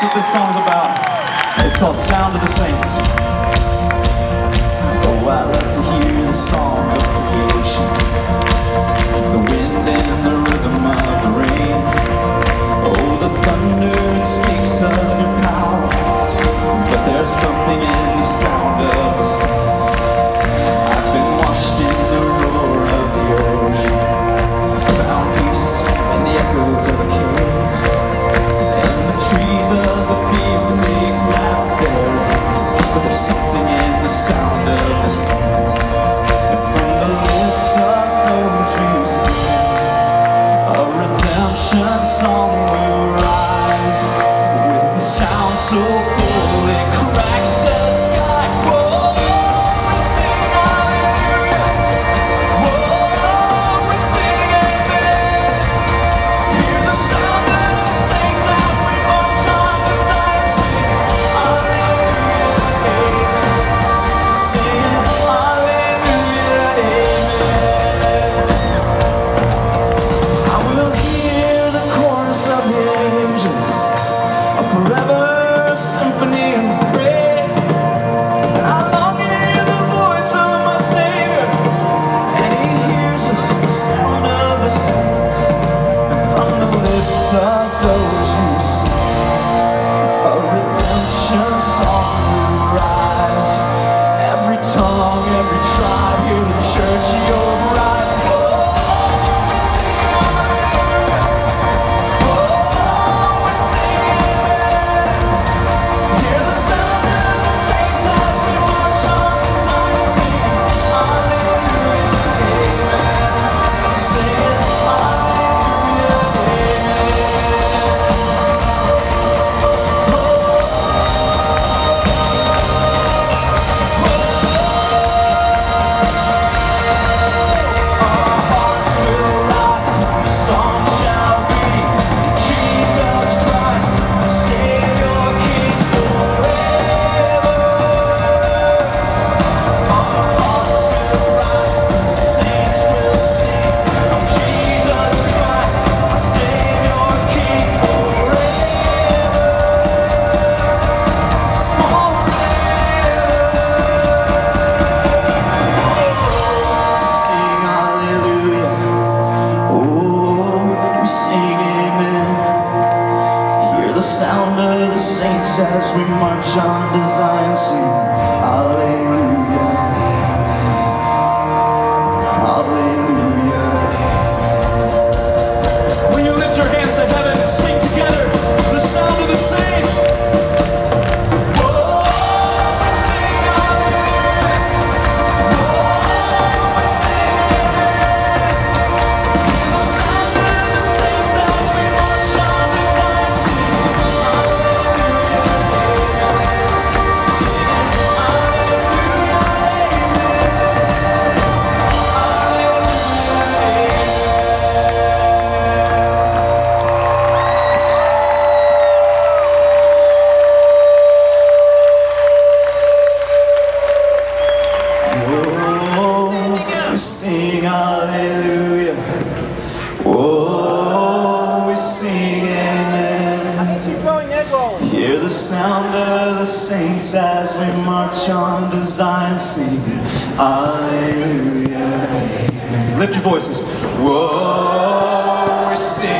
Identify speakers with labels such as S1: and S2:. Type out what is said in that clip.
S1: That's what this song's about. It's called Sound of the Saints. Oh, I love to hear the song of creation, the wind and the rhythm of the rain. Oh, the thunder, it speaks of your power, but there's something in the sound of the saints. I've been washed in the roar of the ocean, found peace in the echoes of a cave. Trees of the field, they clap their hands, but there's something in the sound of the saints. And from the lips of those you sing, a redemption song will rise, with the sound so full it cracks the sky. Whoa, we sing hallelujah. Whoa, we sing amen. Hear the sound of the saints as we march on to Zion, singing hallelujah, amen. Singing hallelujah, amen. I will hear the chorus of the angels, a forever symphony of praise. And I long to hear the voice of my Savior, and He hears us, the sound of the saints. And from the lips of those who sing, a redemption song will rise. Every tongue, every tribe, hear the church, your bride. Whoa, we sing hallelujah. Whoa, we sing amen. Hear the sound of the saints as we march on to Zion, singing hallelujah, amen. Singing hallelujah, our hearts will rise, our song shall be Jesus Christ, the Savior, King forever. Our hearts will rise, the saints will sing of Jesus Christ, the Savior, King forever. We sing hallelujah. Oh, we sing amen. Hear the sound of the saints as we march on to Zion, sing hallelujah, amen. Hallelujah, amen. Will you lift your hands to heaven and sing together the sound of the saints? Whoa, we sing hallelujah. Whoa, we sing amen. Hear the sound of the saints as we march on to Zion, singing hallelujah, amen. Singing hallelujah, Whoa, we sing hallelujah. Whoa, we sing amen. Hear the sound of the saints as we march on to Zion, singing hallelujah, amen. Lift your voices. Whoa, we sing